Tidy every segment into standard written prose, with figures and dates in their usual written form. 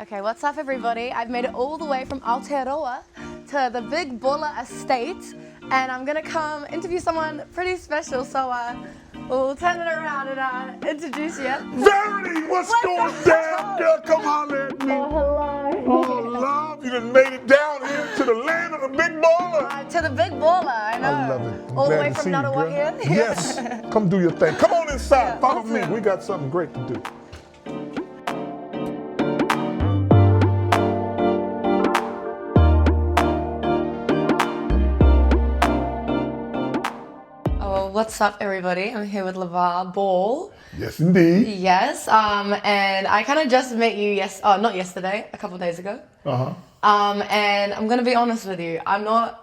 Okay, what's up everybody? I've made it all the way from Aotearoa to the Big Baller Estate and I'm gonna come interview someone pretty special, so we'll turn it around and introduce you. Verity, what's going down, girl? Come holler at me. Oh, hello. Oh, love, you done made it down here to the land of the big baller. To the Big Baller, I know. I love it. I'm all the glad way to from see you, Nottawa girl. here. Yes, come do your thing. Come on inside, Yeah, follow me. awesome. We got something great to do. Oh, what's up everybody? I'm here with Lavar Ball. Yes, indeed. Yes, and I kind of just met you not yesterday, a couple of days ago. Uh-huh. And I'm gonna be honest with you, I'm not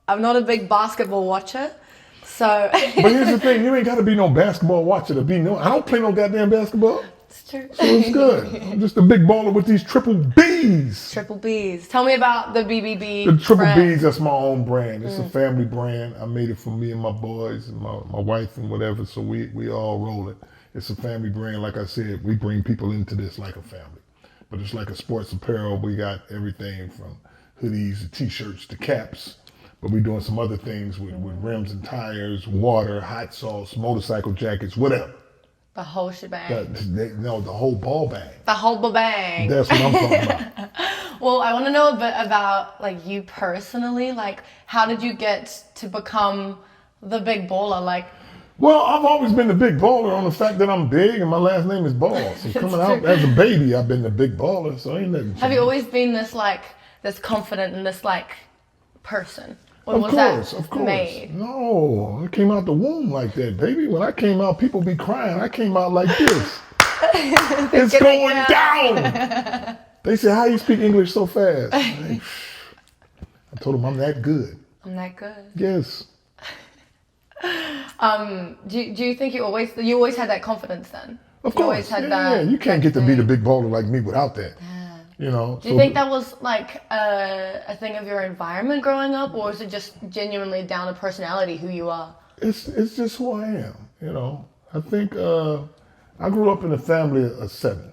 a big basketball watcher, so. But here's the thing, you ain't got to be no basketball watcher to be no. I don't play no goddamn basketball. It's true. So it's good. I'm just a big baller with these triple B's. Triple B's. Tell me about the BBB. The triple brand. B's, that's my own brand. It's a family brand. I made it for me and my boys and my wife and whatever, so we all roll it. It's a family brand. Like I said, we bring people into this like a family. But it's like a sports apparel. We got everything from hoodies to t-shirts to caps. But we're doing some other things with rims and tires, water, hot sauce, motorcycle jackets, whatever. The whole shebang. The whole ball bag. The whole babang. That's what I'm talking about. Well, I want to know a bit about like you personally. Like, how did you get to become the big baller? Like, Well, I've always been the big baller on the fact that I'm big and my last name is Ball. So coming out as a baby, I've been the big baller. So ain't nothing. have you always been this confident and this person? Or Of was course, that of course. made? No, I came out the womb like that, baby. When I came out, people be crying. I came out like this. It's going down. They say, how you speak English so fast? I told them I'm that good. I'm that good. Yes. Do you think you always had that confidence then? Of You always course. had Yeah, that. you can't get to be the big baller like me without that. You know. Do you think that was like a thing of your environment growing up, or is it just genuinely down to personality, who you are? It's just who I am, you know. I think I grew up in a family of 7.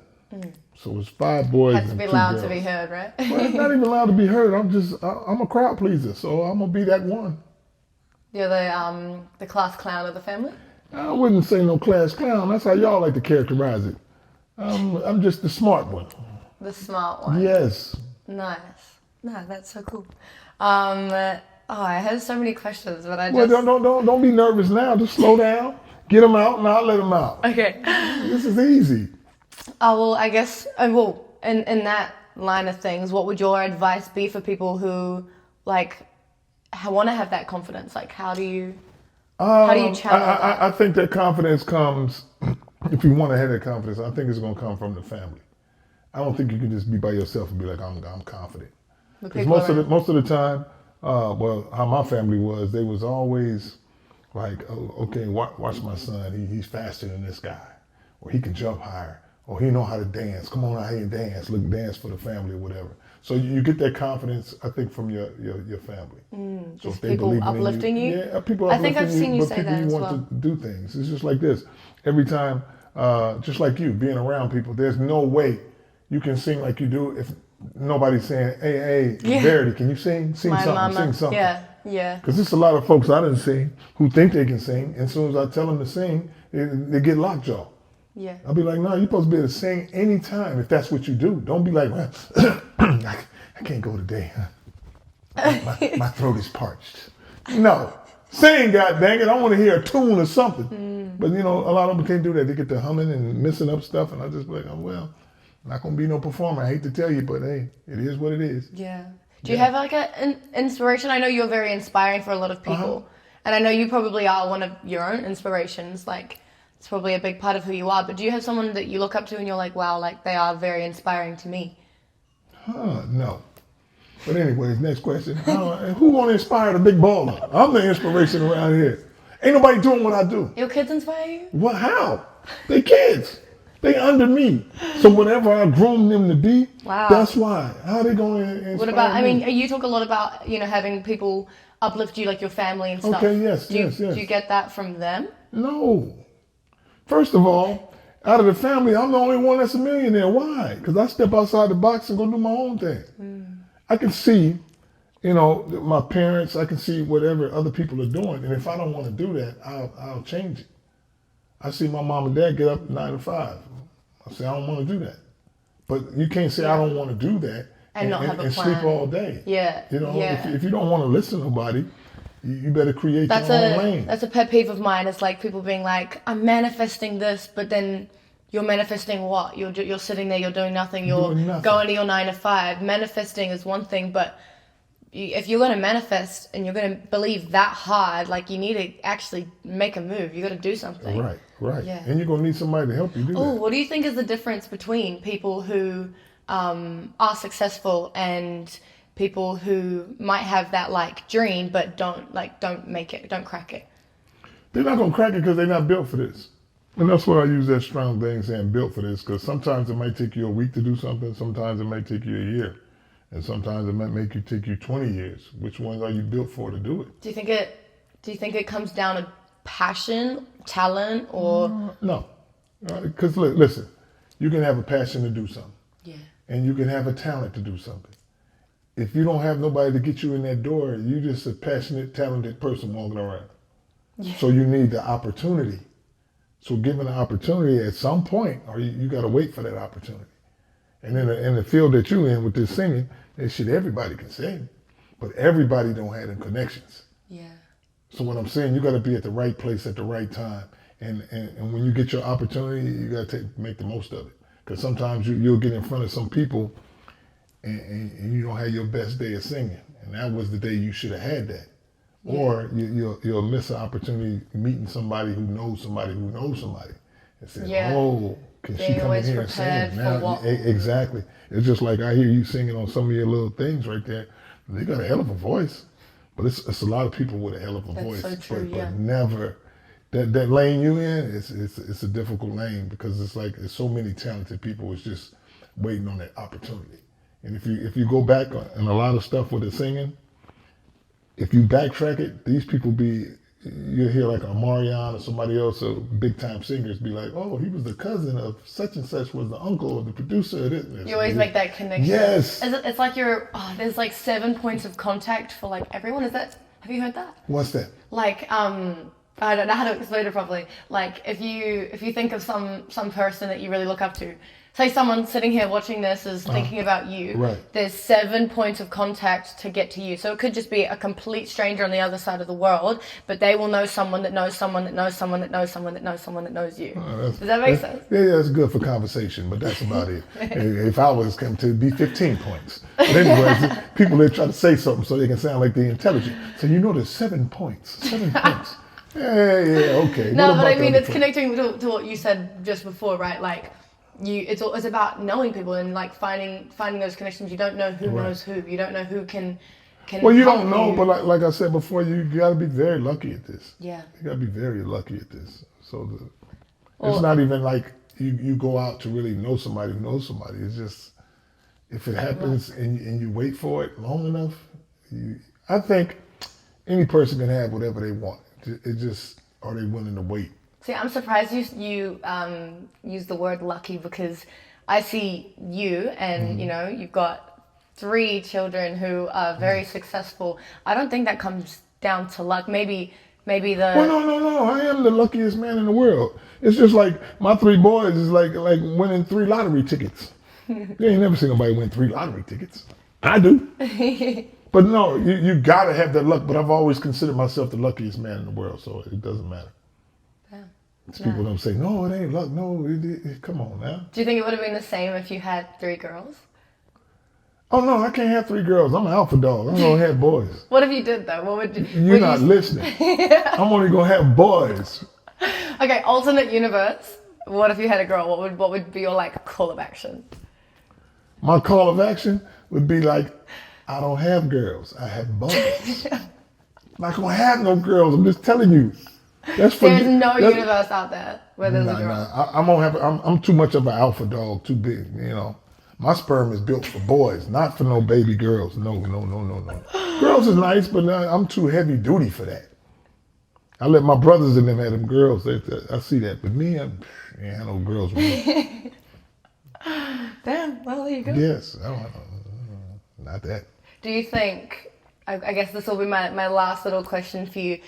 So it was 5 boys Had to and be 2 loud girls. to be heard, right? Well, it's not even allowed to be heard. I'm a crowd pleaser, so I'm gonna be that one. You're the class clown of the family. I wouldn't say no class clown. That's how y'all like to characterize it. I'm just the smart one. The smart one. Yes. Nice. No, that's so cool. I had so many questions, but I Well, just. don't be nervous now. Just slow down. Get them out, and I'll let them out. Okay. This is easy. Oh well, I guess. In that line of things, what would your advice be for people who want to have that confidence? Like, how do you channel that? I think that confidence comes, if you want to have that confidence, I think it's going to come from the family. I don't think you can just be by yourself and be like, I'm confident. Because most of the time, how my family was, they was always like, oh, okay, watch my son. He's faster than this guy. Or he can jump higher. Or he know how to dance. Come on out here and dance. Look, dance for the family or whatever. So you get that confidence, I think, from your family. So Just people uplifting you? Yeah, people I uplifting think I've seen you but say people that you as want well. to do things. It's just like this. Every time, just like you, being around people, there's no way you can sing like you do if nobody's saying, hey, Verity, can you sing? Sing My something, mama. sing something. Yeah. Because there's a lot of folks I didn't sing who think they can sing, and as soon as I tell them to sing, they get lockjaw. Yeah. I'll be like, no, you're supposed to be able to sing anytime if that's what you do. Don't be like, well, I can't go today. My throat is parched. No. Sing, God dang it. I want to hear a tune or something. But, you know, a lot of them can't do that. They get to humming and messing up stuff. And I just be like, oh, well, not going to be no performer. I hate to tell you, but hey, it is what it is. Yeah. Do you have like an inspiration? I know you're very inspiring for a lot of people. And I know you probably are one of your own inspirations. Like, it's probably a big part of who you are. But do you have someone that you look up to and you're like, wow, like they are very inspiring to me? No. But anyways, next question. Who want to inspire the big baller? I'm the inspiration around here. Ain't nobody doing what I do. Your kids inspire you? Well, how? They kids. They under me. So whatever I groom them to be, Wow. that's why. How they going to inspire What about, me? I mean, you talk a lot about, having people uplift you, like your family and stuff. Okay, yes. Do you get that from them? No. First of all, Out of the family, I'm the only one that's a millionaire. Why? Because I step outside the box and go do my own thing. I can see, my parents, I can see whatever other people are doing. And if I don't want to do that, I'll change it. I see my mom and dad get up 9 to 5. I say, I don't want to do that. But you can't say I don't want to do that and not have a plan. Sleep all day. Yeah. If you don't want to listen to nobody, you better create your own lane. That's a pet peeve of mine. It's like people being like, I'm manifesting this, but then you're manifesting what? You're sitting there, you're doing nothing, you're going to your 9 to 5. Manifesting is one thing, but if you're going to manifest and you're going to believe that hard, like you need to actually make a move. You got to do something. Right. Yeah. And you're going to need somebody to help you do that. Oh, what do you think is the difference between people who are successful and people who might have that like dream but don't make it, don't crack it? They're not going to crack it because they're not built for this. And that's why I use that strong thing saying built for this, because sometimes it might take you a week to do something, sometimes it might take you a year, and sometimes it might take you 20 years. Which ones are you built for to do it? Do you think it comes down to passion, talent, or no? Because listen, you can have a passion to do something. Yeah. And you can have a talent to do something. If you don't have nobody to get you in that door, you're just a passionate, talented person walking around. Yeah. So you need the opportunity. So given the opportunity at some point, or you got to wait for that opportunity. And in the field that you're in with this singing, everybody can sing, but everybody don't have them connections. Yeah. So what I'm saying, you got to be at the right place at the right time. And when you get your opportunity, you got to make the most of it. Because sometimes you'll get in front of some people and you don't have your best day of singing. And that was the day you should have had that. Yeah. Or you'll miss an opportunity meeting somebody who knows somebody who knows somebody. And say, oh, can she come in here and sing? Now, exactly. It's just like I hear you singing on some of your little things right there. They got a hell of a voice. But it's a lot of people with a hell of a voice. So true, but never. That lane you in, it's a difficult lane because it's like there's so many talented people. It's just waiting on that opportunity. And if you go back on a lot of stuff with the singing, if you backtrack it, these people you'll hear like a Marion or somebody else, or big time singers be like, oh, he was the cousin of such and such, was the uncle of the producer of this. You always make that connection. Yes. It's like there's like 7 points of contact for like everyone. Have you heard that? What's that? Like, I don't know how to explain it properly. Like if you think of some person that you really look up to, say someone sitting here watching this is thinking about you. Right. There's 7 points of contact to get to you. So it could just be a complete stranger on the other side of the world, but they will know someone that knows someone that knows someone that knows someone that knows someone that knows you. Does that make sense? Yeah, that's good for conversation, but that's about it. If I was going to be 15 points. But anyways, people that try to say something so they can sound like they're intelligent. So there's 7 points. 7 points. Yeah, okay. No, but I mean, it's connecting to what you said just before, right? Like, it's about knowing people and like finding those connections. You don't know who knows who. You don't know who can. Well, you don't know, but like I said before, you got to be very lucky at this. Yeah. You got to be very lucky at this. So it's not even like you go out to really know somebody who knows somebody. It's just if it happens and you wait for it long enough, I think any person can have whatever they want. It just, are they willing to wait? See, I'm surprised you use the word lucky, because I see you and, you've got 3 children who are very successful. I don't think that comes down to luck. Maybe the... Well, no. I am the luckiest man in the world. It's just like my 3 boys is like winning 3 lottery tickets. You ain't never seen nobody win 3 lottery tickets. I do. But no, you got to have that luck. But I've always considered myself the luckiest man in the world, so it doesn't matter. Yeah. People don't say, no, it ain't luck. No, come on now. Do you think it would have been the same if you had 3 girls? Oh, no, I can't have 3 girls. I'm an alpha dog. I'm going to have boys. What if you did, though? What would you... You're not listening. I'm only going to have boys. Okay, alternate universe. What if you had a girl? What would be your, like, call of action? My call of action would be like, I don't have girls. I have boys. I'm not going to have no girls. I'm just telling you. There's no universe out there where there's a girl. I'm too much of an alpha dog, too big, My sperm is built for boys, not for no baby girls. No. Girls is nice, but I'm too heavy duty for that. I let my brothers in them have them girls. I see that, but me, I ain't had no girls with me. Damn. Well, there you go. Yes, not that. Do you think? I guess this will be my last little question for you.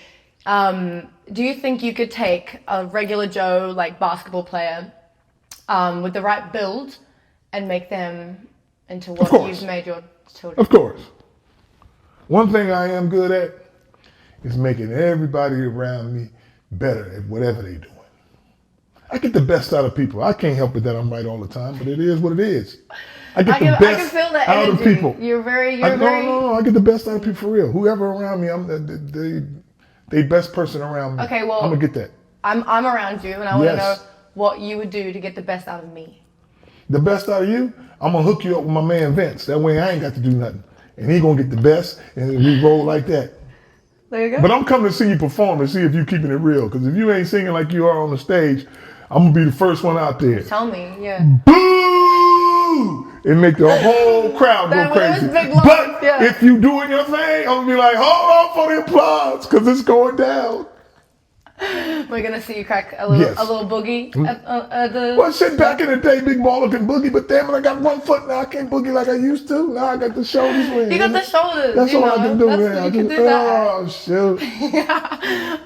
Do you think you could take a regular Joe like basketball player with the right build and make them into what you've made your children? Of course. One thing I am good at is making everybody around me better at whatever they're doing. I get the best out of people. I can't help it that I'm right all the time, but it is what it is. I get the best I can feel that out energy. of people. You're very. No, I get the best out of people for real. Whoever around me, I'm the best person around me. Okay, well, I'm gonna get that. I'm around you, and I want to know what you would do to get the best out of me. The best out of you, I'm gonna hook you up with my man Vince. That way I ain't got to do nothing, and he gonna get the best, and we roll like that. There you go. But I'm coming to see you perform and see if you keeping it real. Because if you ain't singing like you are on the stage, I'm gonna be the first one out there. Tell me, yeah. Boo! And make the whole crowd go crazy. But if you doing your thing, I'm gonna be like, hold on for the applause, because it's going down. We're gonna see you crack a little boogie at the. Well, shit, back in the day, Big Baller can boogie, but damn it, I got 1 foot now. I can't boogie like I used to. Now I got the shoulders. You got the shoulders. That's all I can do. You can do that. Oh shoot.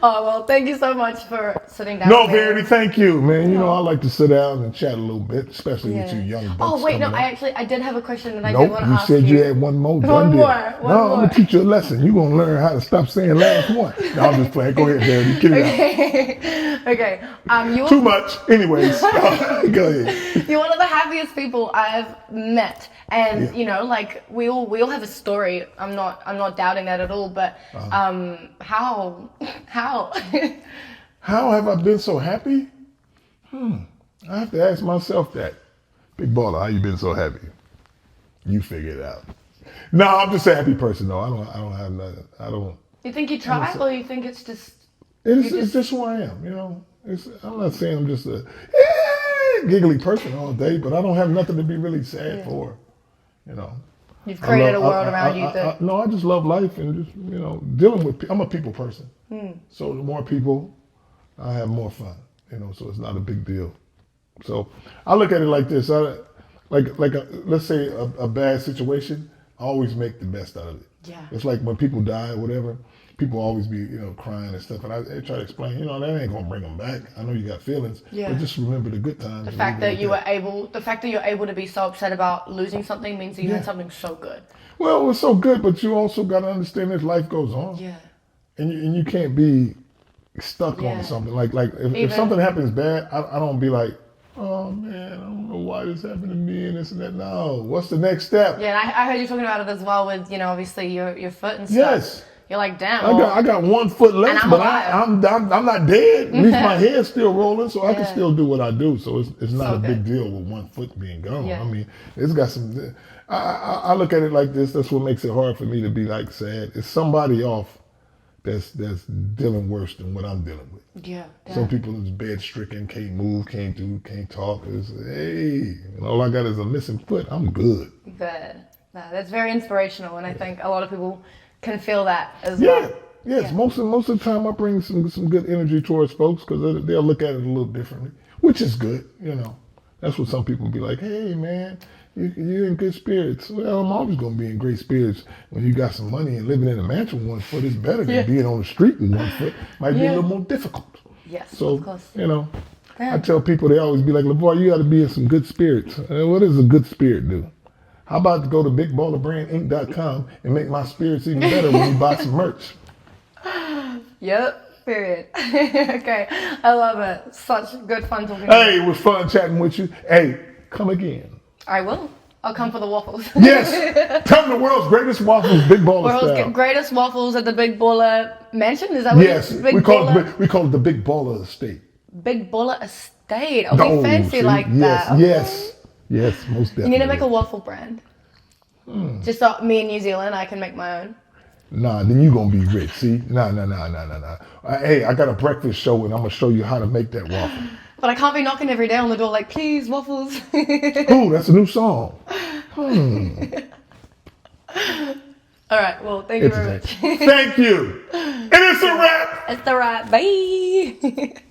Oh well, thank you so much for sitting down. No, Verity, thank you, man. You know I like to sit down and chat a little bit, especially with you young bucks. Oh wait, no, up. I did have a question that I did want to ask you. You said you had one more. One more. I'm gonna teach you a lesson. You're gonna learn how to stop saying last one. No, I'm just playing. Go ahead, Verity. Get it out. Okay. Too much. Anyways, go ahead. You're one of the happiest people I've met, and you know, like we all have a story. I'm not doubting that at all. But how? How have I been so happy? I have to ask myself that. Big Baller, how you been so happy? You figure it out. No, I'm just a happy person though. I don't have nothing. I don't. You think you try, or you think it's just? It's just who I am, you know. I'm not saying I'm just a giggly person all day, but I don't have nothing to be really sad for, you know. You've created a world around you that. No, I just love life and just, you know, dealing with. I'm a people person, so the more people, I have more fun, you know. So it's not a big deal. So I look at it like this: let's say a bad situation, I always make the best out of it. Yeah. It's like when people die or whatever. People always be, you know, crying and stuff, and I try to explain, you know, that ain't gonna bring them back. I know you got feelings, but just remember the good times. The fact that you're able to be so upset about losing something means that you had something so good. Well, it was so good, but you also got to understand that life goes on. Yeah. And you can't be stuck on something. Like if something happens bad, I don't be like, oh man, I don't know why this happened to me and this and that. No, what's the next step? Yeah, and I heard you talking about it as well with, you know, obviously your foot and stuff. Yes. You're like, damn. I got 1 foot left, but I'm not dead. At least my head's still rolling, so I can still do what I do. So it's not a big deal with 1 foot being gone. I mean, it's got some. I look at it like this. That's what makes it hard for me to be like sad. It's somebody off that's dealing worse than what I'm dealing with. Yeah. Some people is bed stricken, can't move, can't do, can't talk. It's, hey, and all I got is a missing foot. I'm good. Good. No, that's very inspirational, and I think a lot of people can feel that as well. Yes. Most of the time I bring some good energy towards folks because they'll look at it a little differently, which is good. You know, that's what some people be like. Hey man, you're in good spirits. Well, I'm always gonna be in great spirits when you got some money and living in a mansion with 1 foot is better than being on the street with 1 foot. Might be a little more difficult. Yes. So of course. you know, I tell people they always be like, Lavar, you got to be in some good spirits. What does a good spirit do? How about to go to bigballerbrandinc.com and make my spirits even better when you buy some merch? Yep, period. Okay, I love it. Such good fun talking to you. Hey, it was fun chatting with you. Hey, come again. I will. I'll come for the waffles. Yes, come to the world's greatest waffles, Big Baller style. World's greatest waffles at the Big Baller Mansion? Is that what yes, we call it the Big Baller Estate. Big Baller Estate. Oh, we fancy like that. Yes, most definitely. You need to make a waffle brand. Just so me in New Zealand, I can make my own. Nah, then you gonna be rich. See? Nah. Hey, I got a breakfast show and I'm gonna show you how to make that waffle. But I can't be knocking every day on the door like, please, waffles. Ooh, that's a new song. All right. Well, thank you very much. Thank you. And it's a wrap. It's the wrap. Bye.